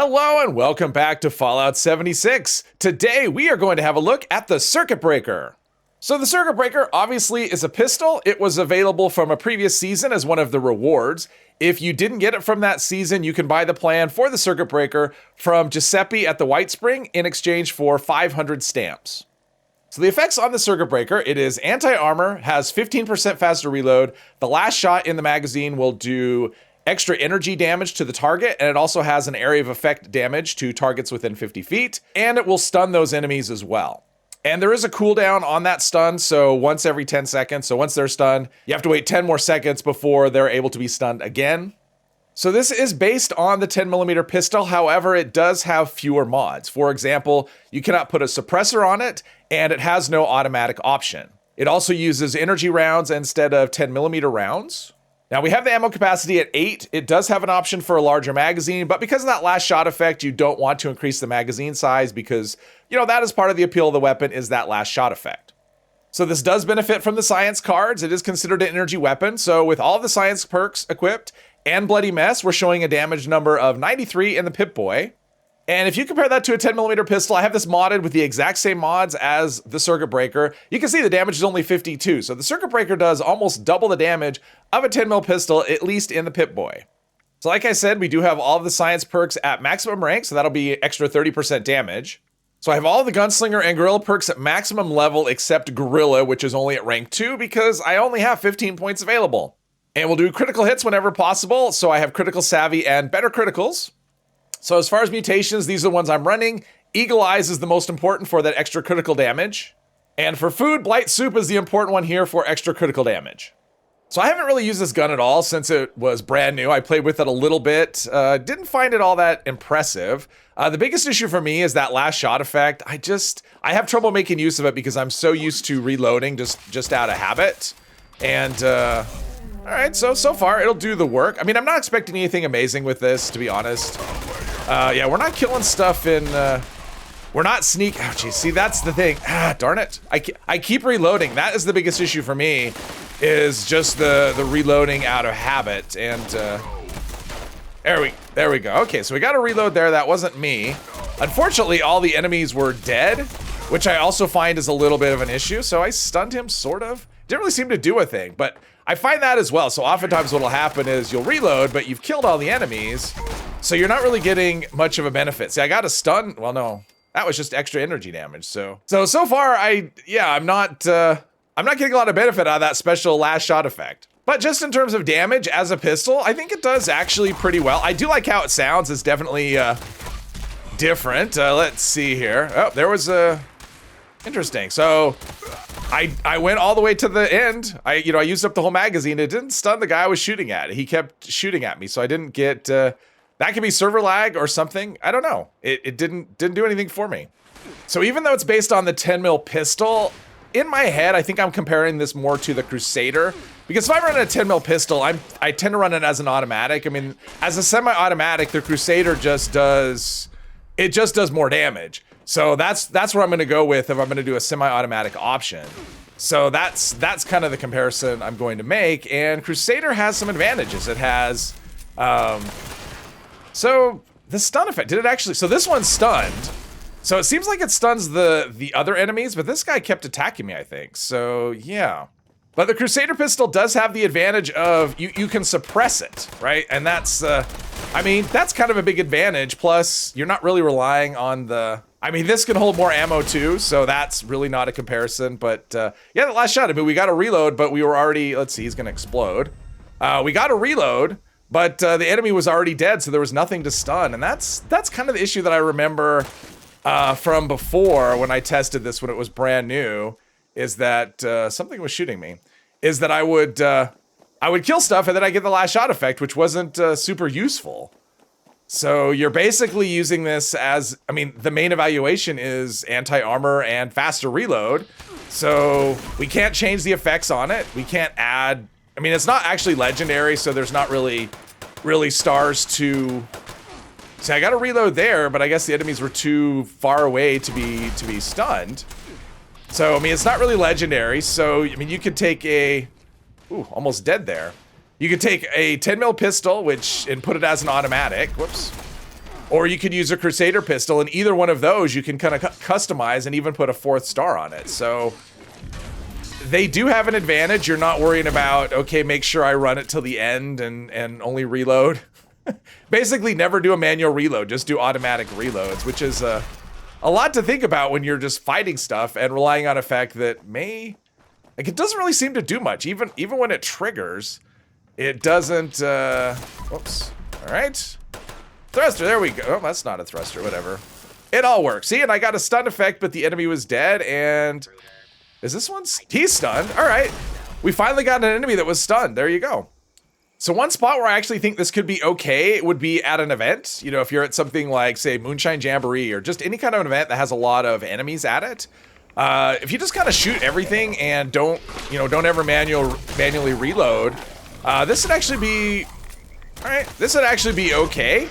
Hello and welcome back to Fallout 76. Today we are going to have a look at the Circuit Breaker. So the Circuit Breaker obviously is a pistol. It was available from a previous season as one of the rewards. If you didn't get it from that season, you can buy the plan for the Circuit Breaker from Giuseppe at the White Spring in exchange for 500 stamps. So the effects on the Circuit Breaker, it is anti-armor, has 15% faster reload. The last shot in the magazine will do extra energy damage to the target, and it also has an area of effect damage to targets within 50 feet, and it will stun those enemies as well. And there is a cooldown on that stun, so once every 10 seconds. So once they're stunned, you have to wait 10 more seconds before they're able to be stunned again. So this is based on the 10mm pistol, however, it does have fewer mods. For example, you cannot put a suppressor on it, and it has no automatic option. It also uses energy rounds instead of 10mm rounds. Now we have the ammo capacity at 8. It does have an option for a larger magazine, but because of that last shot effect, you don't want to increase the magazine size because, that is part of the appeal of the weapon, is that last shot effect. So this does benefit from the science cards. It is considered an energy weapon. So with all the science perks equipped and Bloody Mess, we're showing a damage number of 93 in the Pip-Boy. And if you compare that to a 10mm pistol, I have this modded with the exact same mods as the Circuit Breaker. You can see the damage is only 52. So the Circuit Breaker does almost double the damage of a 10mm pistol, at least in the Pip-Boy. So like I said, we do have all of the science perks at maximum rank, so that'll be extra 30% damage. So I have all the Gunslinger and Gorilla perks at maximum level except Gorilla, which is only at rank 2 because I only have 15 points available. And we'll do critical hits whenever possible, so I have Critical Savvy and Better Criticals. So as far as mutations, these are the ones I'm running. Eagle Eyes is the most important for that extra critical damage. And for food, Blight Soup is the important one here for extra critical damage. So I haven't really used this gun at all since it was brand new. I played with it a little bit, didn't find it all that impressive. The biggest issue for me is that last shot effect. I have trouble making use of it because I'm so used to reloading just out of habit. And all right, so far it'll do the work. I mean, I'm not expecting anything amazing with this, to be honest. Yeah, we're not killing stuff in, we're not oh geez, see, that's the thing. Darn it. I keep reloading. That is the biggest issue for me, is just the reloading out of habit. And there we go. Okay, so we got to reload there. That wasn't me. Unfortunately, all the enemies were dead, which I also find is a little bit of an issue. So I stunned him, sort of. Didn't really seem to do a thing, but I find that as well. So oftentimes what'll happen is you'll reload, but you've killed all the enemies, so you're not really getting much of a benefit. See, I got a stun. Well, no, that was just extra energy damage. So far, I'm not getting a lot of benefit out of that special last shot effect. But just in terms of damage as a pistol, I think it does actually pretty well. I do like how it sounds. It's definitely different. Let's see here. Oh, there was a interesting. So I went all the way to the end. I used up the whole magazine. It didn't stun the guy I was shooting at. He kept shooting at me, so I didn't get. That could be server lag or something. I don't know. It didn't do anything for me. So even though it's based on the 10mm pistol, in my head, I think I'm comparing this more to the Crusader, because if I run a 10mm pistol, I tend to run it as an automatic. I mean, as a semi-automatic, the Crusader just does more damage. So that's what I'm going to go with if I'm going to do a semi-automatic option. So that's kind of the comparison I'm going to make. And Crusader has some advantages. It has, so the stun effect, did it actually, so this one's stunned. So it seems like it stuns the other enemies, but this guy kept attacking me, I think. So yeah. But the Crusader pistol does have the advantage of you can suppress it, right? And that's, I mean, that's kind of a big advantage. Plus, you're not really relying on I mean, this can hold more ammo too, so that's really not a comparison. But yeah, the last shot, I mean, we got a reload, but we were already, let's see, he's gonna explode. We got a reload, but the enemy was already dead, so there was nothing to stun. And that's kind of the issue that I remember from before when I tested this when it was brand new, is that something was shooting me, is that I would kill stuff and then I get the last shot effect, which wasn't super useful. So you're basically using this as, I mean, the main evaluation is anti-armor and faster reload. So we can't change the effects on it. We can't add, I mean, it's not actually legendary, so there's not really stars to, see, I got to reload there, but I guess the enemies were too far away to be stunned. So, I mean, it's not really legendary. So, I mean, you could take almost dead there. You could take a 10mm pistol, and put it as an automatic. Whoops. Or you could use a Crusader pistol, and either one of those you can kind of customize and even put a 4th star on it. So they do have an advantage. You're not worrying about, okay, make sure I run it till the end and only reload. Basically, never do a manual reload, just do automatic reloads, which is a lot to think about when you're just fighting stuff and relying on a fact that it doesn't really seem to do much. Even when it triggers, it doesn't, whoops, all right. Thruster, there we go. Oh, that's not a thruster, whatever. It all works. See, and I got a stun effect, but the enemy was dead, and is this one? He's stunned. All right. We finally got an enemy that was stunned. There you go. So one spot where I actually think this could be okay would be at an event. You know, if you're at something like, say, Moonshine Jamboree or just any kind of an event that has a lot of enemies at it. If you just kind of shoot everything and don't ever manually reload, this would actually be, all right, this would actually be okay.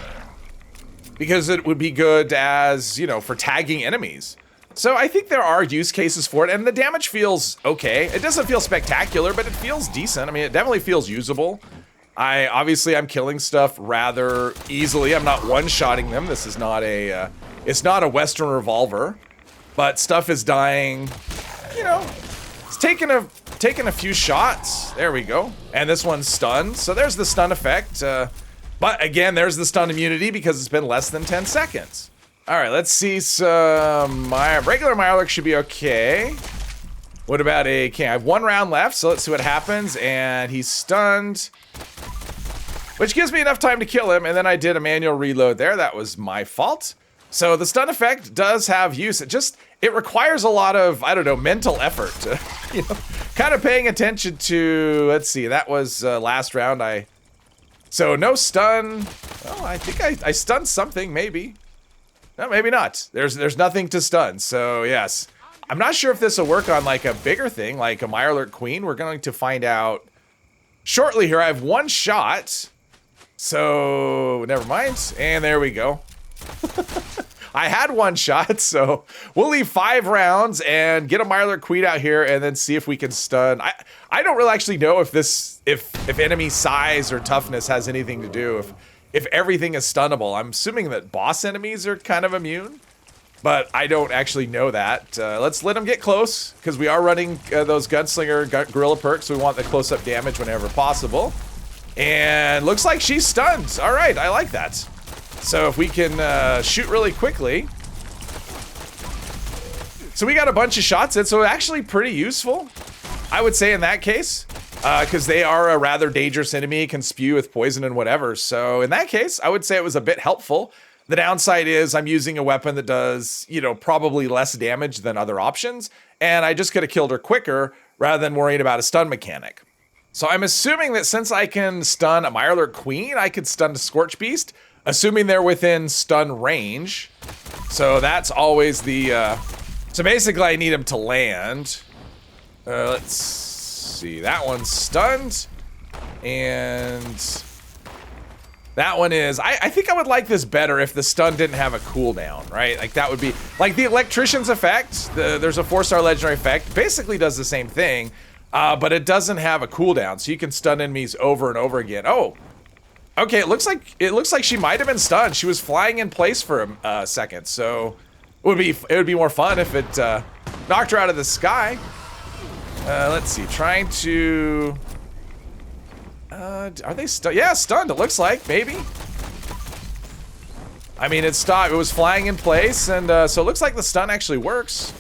Because it would be good as, for tagging enemies. So I think there are use cases for it, and the damage feels okay. It doesn't feel spectacular, but it feels decent. I mean, it definitely feels usable. I'm killing stuff rather easily. I'm not one-shotting them. This is not it's not a Western revolver, but stuff is dying, it's taking a few shots. There we go. And this one's stunned, so there's the stun effect. But again, there's the stun immunity because it's been less than 10 seconds. All right, let's see some regular Mirelurk should be okay. What about a king? I have 1 round left, so let's see what happens. And he's stunned, which gives me enough time to kill him. And then I did a manual reload there. That was my fault. So the stun effect does have use. It requires a lot of, I don't know, mental effort to, kind of paying attention to, let's see, that was last round. So no stun. Well, I think I stunned something, maybe. No, maybe not. There's nothing to stun, so yes. I'm not sure if this will work on like a bigger thing, like a Mirelurk Queen. We're going to find out shortly here. I have 1 shot, so never mind. And there we go. I had 1 shot, so we'll leave 5 rounds and get a Mirelurk Queen out here and then see if we can stun. I don't really actually know if enemy size or toughness has anything to do, if everything is stunnable. I'm assuming that boss enemies are kind of immune, but I don't actually know that. Let's let them get close, because we are running those Gunslinger Gorilla perks, so we want the close-up damage whenever possible. And looks like she's stunned. All right, I like that. So if we can shoot really quickly. So we got a bunch of shots in, so actually pretty useful, I would say, in that case. Because they are a rather dangerous enemy, can spew with poison and whatever. So in that case, I would say it was a bit helpful. The downside is I'm using a weapon that does, probably less damage than other options. And I just could have killed her quicker rather than worrying about a stun mechanic. So I'm assuming that since I can stun a Mirelurk Queen, I could stun a Scorch Beast, assuming they're within stun range. So that's always the, so basically I need him to land. Let's see, that one's stunned. And that one is, I think I would like this better if the stun didn't have a cooldown, right? Like that would be, like the Electrician's effect, there's a 4-star legendary effect, basically does the same thing, but it doesn't have a cooldown, so you can stun enemies over and over again. Oh, okay, it looks like she might have been stunned. She was flying in place for a second, so it would be more fun if it knocked her out of the sky. Let's see, trying to... are they stunned? Yeah, stunned, it looks like, maybe. I mean, it stopped, it was flying in place, and so it looks like the stun actually works.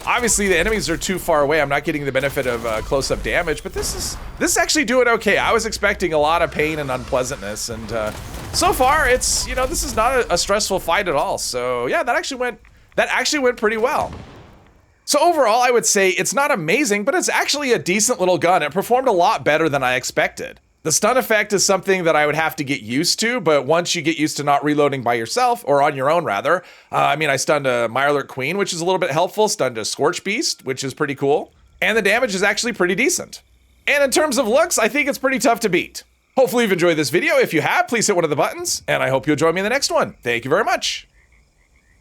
Obviously, the enemies are too far away. I'm not getting the benefit of close-up damage, but this is actually doing okay. I was expecting a lot of pain and unpleasantness, and so far, it's, this is not a stressful fight at all. So yeah, that actually went pretty well. So overall, I would say it's not amazing, but it's actually a decent little gun. It performed a lot better than I expected. The stun effect is something that I would have to get used to, but once you get used to not reloading by yourself, or on your own rather, I mean, I stunned a Mirelurk Queen, which is a little bit helpful, stunned a Scorch Beast, which is pretty cool, and the damage is actually pretty decent. And in terms of looks, I think it's pretty tough to beat. Hopefully you've enjoyed this video. If you have, please hit one of the buttons, and I hope you'll join me in the next one. Thank you very much.